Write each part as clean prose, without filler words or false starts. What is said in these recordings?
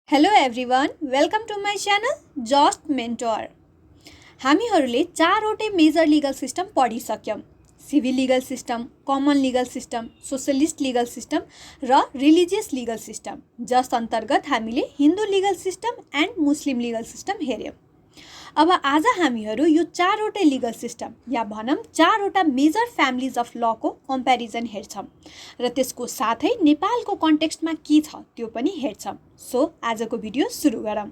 Hello everyone, welcome to my channel just mentor. हामीहरूले चारवटै major legal system पढिसक्यौँ। Civil legal system, common legal system, socialist legal system र religious legal system, जस अन्तर्गत हामीले Hindu legal system and Muslim legal system हेऱ्यौँ। अब आज हामीहरू यो चारवटै लिगल सिस्टम या भनौँ चारवटा मेजर फ्यामिलीज अफ लको कम्पेरिजन हेर्छौँ र त्यसको साथै नेपालको कन्टेक्स्टमा के छ त्यो पनि हेर्छौँ। सो आजको भिडियो सुरु गरौँ।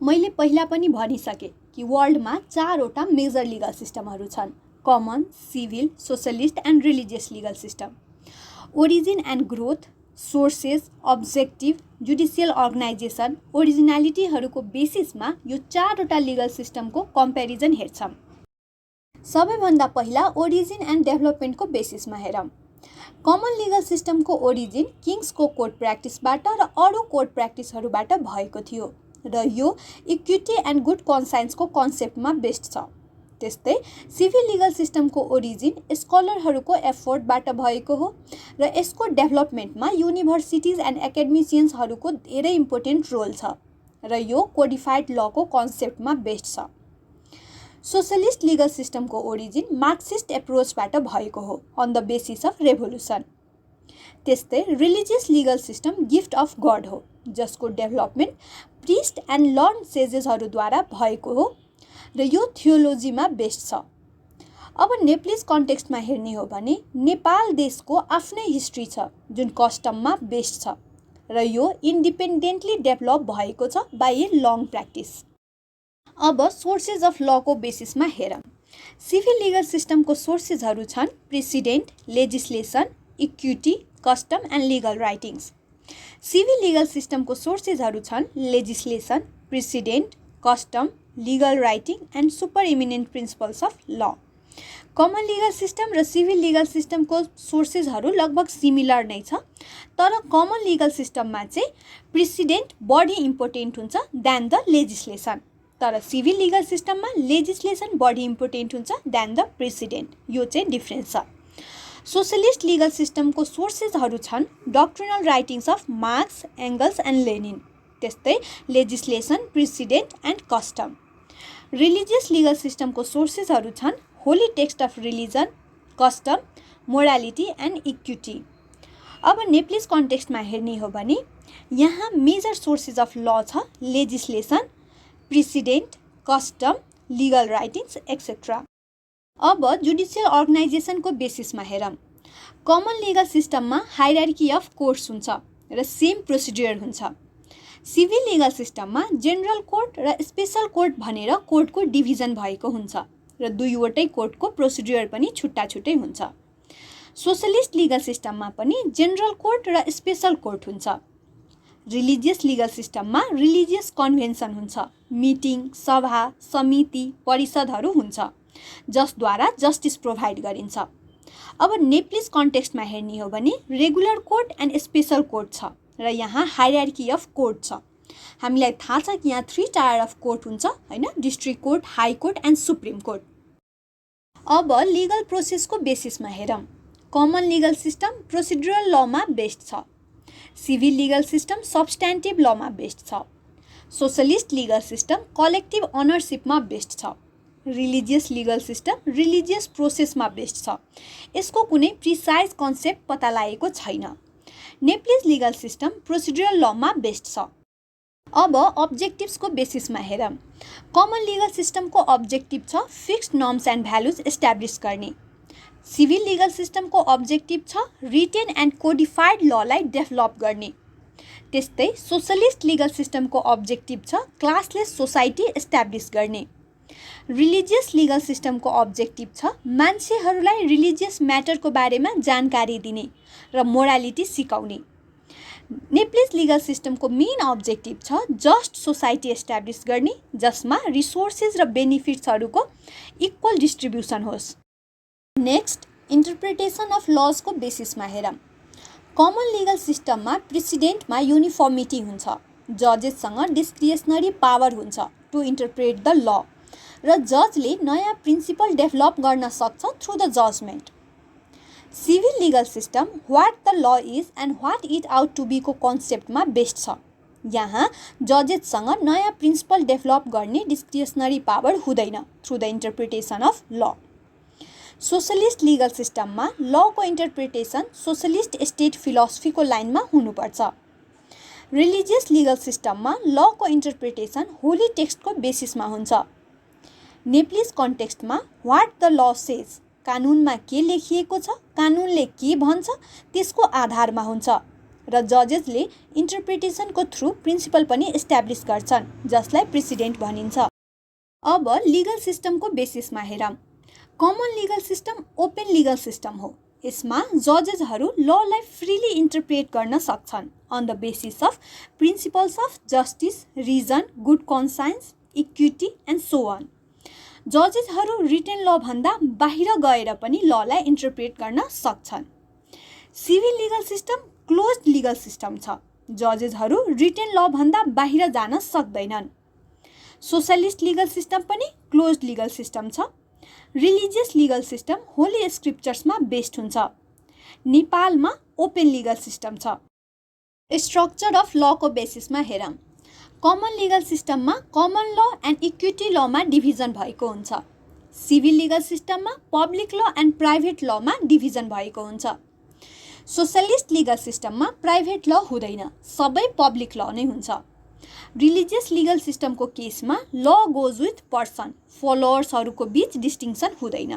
मैले पहिला पनि भनिसकेँ कि वर्ल्डमा चारवटा मेजर लिगल सिस्टमहरू छन्: common, civil, socialist and religious legal system. Origin and growth, sources, objective, judicial organization, ओरिजिनालिटीहरूको बेसिसमा यो चारवटा लिगल सिस्टमको कम्पेरिजन हेर्छौँ। सबैभन्दा पहिला ओरिजिन एन्ड डेभलपमेन्टको बेसिसमा हेरौँ। कमन लिगल सिस्टमको ओरिजिन किङ्सको कोर्ट प्र्याक्टिसबाट र अरू कोर्ट प्र्याक्टिसहरूबाट भएको थियो र यो इक्विटी एन्ड गुड कन्साइन्सको कन्सेप्टमा बेस्ड छ। त्यस्तै सिभिल लिगल सिस्टमको ओरिजिन स्कलरहरूको एफोर्टबाट भएको हो र यसको डेभलपमेन्टमा युनिभर्सिटिज एन्ड एकाडेमिसियन्सहरूको धेरै इम्पोर्टेन्ट रोल छ र यो कोडिफाइड लको कन्सेप्टमा बेस्ड छ। सोसलिस्ट लिगल सिस्टमको ओरिजिन मार्क्सिस्ट एप्रोचबाट भएको हो on the basis of revolution. त्यस्तै religious legal system gift of God हो, जसको डेभलपमेन्ट प्रिस्ट एन्ड लर्न सेजेसहरूद्वारा भएको हो र यो थियोलोजीमा बेस्ड छ। अब नेप्लिज कन्टेक्स्टमा हेर्ने हो भने नेपाल देशको आफ्नै हिस्ट्री छ जुन कस्टममा बेस्ड छ र यो इन्डिपेन्डेन्टली डेभलप भएको छ बाई ए लङ प्र्याक्टिस। अब सोर्सेस अफ लको बेसिसमा हेरौँ। सिभिल लिगल सिस्टमको सोर्सेसहरू छन् president, legislation, equity, custom and legal writings. Civil legal सिस्टमको सोर्सेसहरू छन् legislation, precedent, custom, legal writing and super eminent principles of ल। कमन लिगल सिस्टम र सिभिल लिगल सिस्टमको सोर्सेसहरू लगभग सिमिलर नै छ, तर कमन लिगल सिस्टममा चाहिँ प्रेसिडेन्ट बढी इम्पोर्टेन्ट हुन्छ देन द लेजिस्लेसन, तर सिभिल लिगल सिस्टममा लेजिस्लेसन बढी इम्पोर्टेन्ट हुन्छ देन द प्रेसिडेन्ट। यो चाहिँ डिफ्रेन्स छ। सोसलिस्ट लिगल सिस्टमको सोर्सेसहरू छन् doctrinal writings of Marx, Engels and Lenin, त्यस्तै legislation, precedent and custom. Religious legal सिस्टमको सोर्सेसहरू छन् holy text of religion, custom, morality and equity. अब नेप्लिज कन्टेक्स्टमा हेर्ने हो भने यहाँ मेजर सोर्सेस अफ ल छ legislation, precedent, custom, legal writings etcetera. अब जुडिसियल अर्गनाइजेसनको बेसिसमा हेरौँ। कमन लिगल सिस्टममा हायरार्की अफ कोर्ट्स हुन्छ र सेम प्रोसिड्युर हुन्छ। सिभिल लिगल सिस्टममा जेनरल कोर्ट र स्पेसल कोर्ट भनेर कोर्टको डिभिजन भएको हुन्छ र दुईवटै कोर्टको प्रोसिड्युर पनि छुट्टा छुट्टै हुन्छ। सोसलिस्ट लिगल सिस्टममा पनि जेनरल कोर्ट र स्पेसल कोर्ट हुन्छ। रिलिजियस लिगल सिस्टममा रिलिजियस कन्भेन्सन हुन्छ, मिटिङ, सभा, समिति, परिषदहरू हुन्छ जसद्वारा जस्टिस प्रोभाइड गरिन्छ। अब नेप्लिज कन्टेक्स्टमा हेर्ने हो भने regular court and special court छ र यहाँ हायरार्की अफ कोर्ट छ। हामीलाई थाहा छ कि यहाँ 3 टायर अफ कोर्ट हुन्छ हैन, district court, high court and supreme court. अब लिगल प्रोसेसको बेसिसमा हेरौँ। कमन लिगल सिस्टम प्रोसिड्युरल लमा बेस्ड छ। सिभिल लिगल सिस्टम सब्स्ट्यान्टिभ लमा बेस्ड छ। सोसलिस्ट लिगल सिस्टम कलेक्टिभ अनरसिपमा बेस्ड छ। रिलिजियस लिगल सिस्टम रिलिजियस प्रोसेसमा बेस्ड छ। यसको कुनै प्रिसाइज कन्सेप्ट पत्ता लागेको छैन। नेप्लिज लिगल सिस्टम प्रोसिड्युरल लमा बेस्ड छ। अब अब्जेक्टिभ्सको बेसिसमा हेरौँ। कमन लिगल सिस्टमको अब्जेक्टिभ छ fixed norms and values establish गर्ने। सिभिल लिगल सिस्टमको अब्जेक्टिभ छ रिटेन एन्ड कोडिफाइड ललाई डेभलप गर्ने। त्यस्तै सोसलिस्ट लिगल सिस्टमको अब्जेक्टिभ छ क्लासलेस सोसाइटी इस्टाब्लिस गर्ने। रिलिजियस लिगल सिस्टमको अब्जेक्टिभ छ मान्छेहरूलाई रिलिजियस म्याटरको बारेमा जानकारी दिने र मोरालिटी सिकाउने। नेप्लिज लिगल सिस्टमको मेन अब्जेक्टिभ छ जस्ट सोसाइटी एस्टाब्लिस गर्ने जसमा रिसोर्सेस र बेनिफिट्सहरूको इक्वल डिस्ट्रिब्युसन होस्। नेक्स्ट, इन्टरप्रिटेसन अफ लजको बेसिसमा हेरौँ। कमन लिगल सिस्टममा प्रेसिडेन्टमा युनिफर्मिटी हुन्छ, जजेससँग डिस्क्रिसनरी पावर हुन्छ टु इन्टरप्रेट द ल र जजले नयाँ प्रिन्सिपल डेभलप गर्न सक्छ through the judgement. Civil legal system what the law is and what it ought to be को कन्सेप्टमा बेस्ड छ। यहाँ जजेससँग नयाँ प्रिन्सिपल डेभलप गर्ने डिस्क्रिसनरी पावर हुँदैन थ्रु द इन्टरप्रिटेसन अफ ल। सोशलिस्ट लिगल सिस्टममा लको इन्टरप्रिटेसन सोशलिस्ट स्टेट फिलोसफीको लाइनमा हुनुपर्छ। रिलिजियस लिगल सिस्टममा लको इन्टरप्रिटेसन होली टेक्स्टको बेसिसमा हुन्छ। नेप्लिज कन्टेक्स्टमा व्हाट द ल सेज, कानुनमा के लेखिएको छ, कानुनले के भन्छ त्यसको आधारमा हुन्छ र जजेसले इन्टरप्रिटेसनको थ्रु प्रिन्सिपल पनि इस्टाब्लिस गर्छन् जसलाई प्रेसिडेन्ट भनिन्छ। अब लिगल सिस्टमको बेसिसमा हेरौँ। Common legal system open legal system हो। यसमा जजेसहरू ललाई फ्रीली इन्टरप्रेट गर्न सक्छन् on the basis of principles of justice, reason, good conscience, equity and so on. जजेसहरू रिटेन ल भन्दा बाहिर गएर पनि ललाई इन्टरप्रेट गर्न सक्छन्। Civil legal system closed legal system छ। जजेसहरू रिटेन ल भन्दा बाहिर जान सक्दैनन्। सोशलिस्ट लिगल सिस्टम पनि क्लोज्ड लिगल सिस्टम छ। रिलिजियस लिगल सिस्टम होली स्क्रिप्चर्समा बेस्ड हुन्छ। नेपालमा ओपन लिगल सिस्टम छ। स्ट्रक्चर अफ लको बेसिसमा हेरौँ। कमन लिगल सिस्टममा कमन ल एन्ड इक्विटी लमा डिभिजन भएको हुन्छ। सिभिल लिगल सिस्टममा पब्लिक ल एन्ड प्राइभेट लमा डिभिजन भएको हुन्छ। सोशलिस्ट लिगल सिस्टममा प्राइभेट ल हुँदैन, सबै पब्लिक ल नै हुन्छ। रिलिजियस लिगल सिस्टमको केसमा ल गोज विथ पर्सन, फलोवर्सहरूको बीच डिस्टिङसन हुँदैन।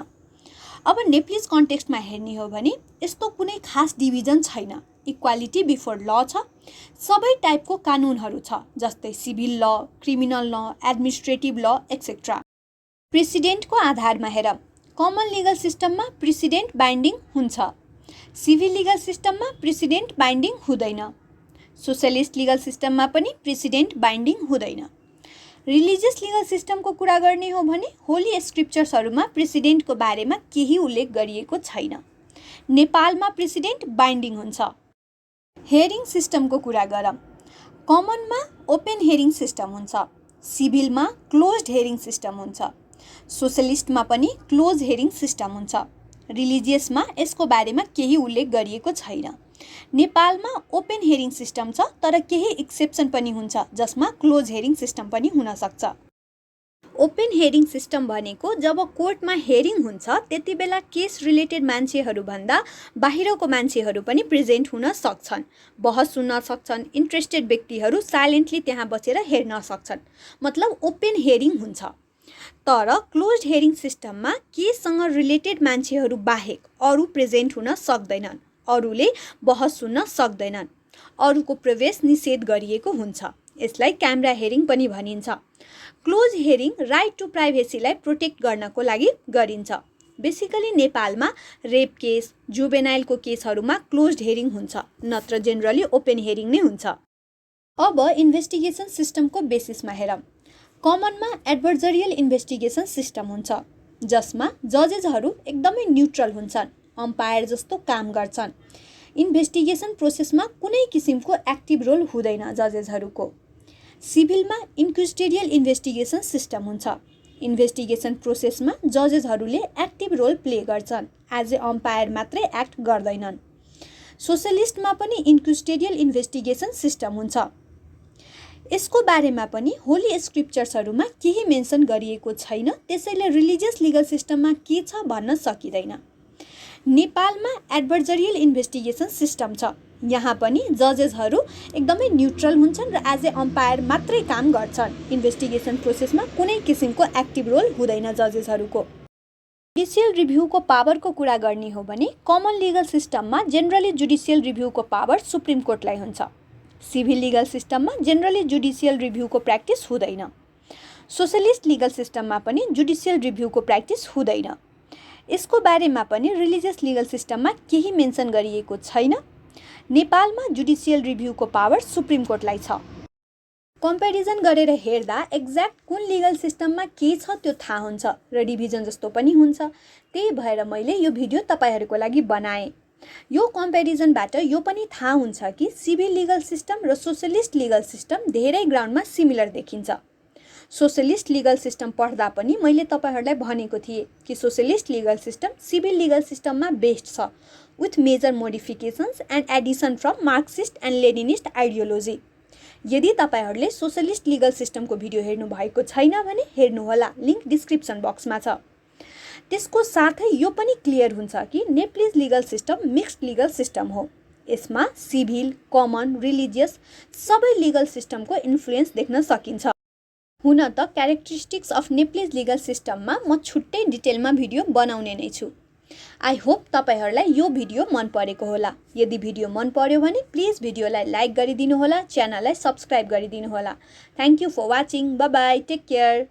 अब नेप्लिज कन्टेक्स्टमा हेर्ने हो भने यस्तो कुनै खास डिभिजन छैन। इक्वालिटी बिफोर ल छ। सबै टाइपको कानुनहरू छ जस्तै सिभिल ल, क्रिमिनल ल, एडमिनिस्ट्रेटिभ ल एक्सेट्रा। प्रेसिडेन्टको आधारमा हेरौँ। कमन लिगल सिस्टममा प्रेसिडेन्ट बाइन्डिङ हुन्छ। सिभिल लिगल सिस्टममा प्रेसिडेन्ट बाइन्डिङ हुँदैन। सोशलिस्ट लिगल सिस्टममा पनि प्रेसिडेन्ट बाइन्डिङ हुँदैन। रिलिजियस लिगल सिस्टमको कुरा गर्ने हो भने होली स्क्रिप्चर्सहरूमा प्रेसिडेन्टको बारेमा केही उल्लेख गरिएको छैन। नेपालमा प्रेसिडेन्ट बाइन्डिङ हुन्छ। हेरिङ सिस्टमको कुरा गरौँ। कमनमा ओपन हेरिङ सिस्टम हुन्छ। सिभिलमा क्लोज्ड हेरिङ सिस्टम हुन्छ। सोशलिस्टमा पनि क्लोज हेरिङ सिस्टम हुन्छ। रिलिजियसमा यसको बारेमा केही उल्लेख गरिएको छैन। नेपालमा ओपन हेरिङ सिस्टम छ तर केही एक्सेप्सन पनि हुन्छ जसमा क्लोज हेरिङ सिस्टम पनि हुन सक्छ। ओपन हेरिङ सिस्टम भनेको जब कोर्टमा हेरिङ हुन्छ त्यति बेला केस रिलेटेड मान्छेहरू भन्दा बाहिरको मान्छेहरू पनि प्रेजेन्ट हुन सक्छन्, बहस सुन्न सक्छन्। इन्ट्रेस्टेड व्यक्तिहरू साइलेन्टली त्यहाँ बसेर हेर्न सक्छन्, मतलब ओपन हेरिङ हुन्छ। तर क्लोज्ड हेरिङ सिस्टममा केससँग रिलेटेड मान्छेहरू बाहेक अरू प्रेजेन्ट हुन सक्दैनन्, अरूले बहस सुन्न सक्दैनन्, अरूको प्रवेश निषेध गरिएको हुन्छ। यसलाई क्यामेरा हेरिङ पनि भनिन्छ। क्लोज हेरिङ राइट टु प्राइभेसीलाई प्रोटेक्ट गर्नको लागि गरिन्छ। बेसिकली नेपालमा रेप केस, जुवेनाइलको केसहरूमा क्लोज्ड हेरिङ हुन्छ, नत्र जेनरली ओपन हेरिङ नै हुन्छ। अब इन्भेस्टिगेसन सिस्टमको बेसिसमा हेरौँ। कमनमा एडभर्जरियल इन्भेस्टिगेसन सिस्टम हुन्छ जसमा जजेसहरू एकदमै न्युट्रल हुन्छन्, अम्पायर जस्तो काम गर्छन्। इन्भेस्टिगेसन प्रोसेसमा कुनै किसिमको एक्टिभ रोल हुँदैन जजेसहरूको। सिभिलमा इन्क्विजिटोरियल इन्भेस्टिगेसन सिस्टम हुन्छ। इन्भेस्टिगेसन प्रोसेसमा जजेसहरूले एक्टिभ रोल प्ले गर्छन्, एज ए अम्पायर मात्रै एक्ट गर्दैनन्। सोशलिस्टमा पनि इन्क्विजिटोरियल इन्भेस्टिगेसन सिस्टम हुन्छ। यसको बारेमा पनि होली स्क्रिप्चर्सहरूमा केही मेन्सन गरिएको छैन, त्यसैले रिलिजियस लिगल सिस्टममा के छ भन्न सकिँदैन। नेपालमा एडभर्जरियल इन्भेस्टिगेसन सिस्टम छ। यहाँ पनि जजेसहरू एकदमै न्युट्रल हुन्छन् र एज ए अम्पायर मात्रै काम गर्छन्। इन्भेस्टिगेसन प्रोसेसमा कुनै किसिमको एक्टिभ रोल हुँदैन जजेसहरूको। जुडिसियल रिभ्यूको पावरको कुरा गर्ने हो भने कमन लिगल सिस्टममा जेनरली जुडिसियल रिभ्यूको पावर सुप्रिम कोर्टलाई हुन्छ। सिभिल लिगल सिस्टममा जेनरली जुडिसियल रिभ्यूको प्र्याक्टिस हुँदैन। सोशलिस्ट लिगल सिस्टममा पनि जुडिसियल रिभ्यूको प्र्याक्टिस हुँदैन। यसको बारेमा पनि रिलिजियस लिगल सिस्टममा केही मेन्सन गरिएको छैन। नेपालमा जुडिसियल रिभ्यूको पावर सुप्रिम कोर्टलाई छ। कम्पेरिजन गरेर हेर्दा एक्ज्याक्ट कुन लिगल सिस्टममा के छ त्यो थाहा हुन्छ र डिभिजन जस्तो पनि हुन्छ। त्यही भएर मैले यो भिडियो तपाईहरूको लागि बनाएँ। यो कम्पेरिजनबाट यो पनि थाहा हुन्छ कि सिभिल लिगल सिस्टम र सोशलिस्ट लिगल सिस्टम धेरै ग्राउन्डमा सिमिलर देखिन्छ। सोशलिस्ट लिगल सिस्टम पढ्दा पनि मैले तपाईहरूलाई भनेको थिएँ कि socialist legal system civil legal सिस्टममा बेस्ड छ, with major modifications and addition from Marxist and Leninist ideology. यदि तपाईहरुले सोशलिस्ट लिगल सिस्टमको भिडियो हेर्नु भएको छैन भने हेर्नुहोला, लिंक डिस्क्रिप्सन बक्समा छ। त्यसको साथै यो पनि क्लियर हुन्छ कि Nepalese legal system mixed legal system हो। यसमा सिभिल, कमन, रिलिजियस सबै लिगल सिस्टमको इन्फ्लुएन्स देख्न सकिन्छ। हुन त क्यारेक्टरिस्टिक्स अफ नेप्लिज लिगल सिस्टममा म छुट्टै डिटेलमा भिडियो बनाउने नै छु। आई होप तपाईहरुलाई यो भिडियो मन परेको होला। यदि भिडियो मन पर्यो भने प्लिज भिडियोलाई लाइक गरिदिनु होला, च्यानललाई सब्स्क्राइब गरिदिनु होला। Thank you for watching. Bye bye, take care.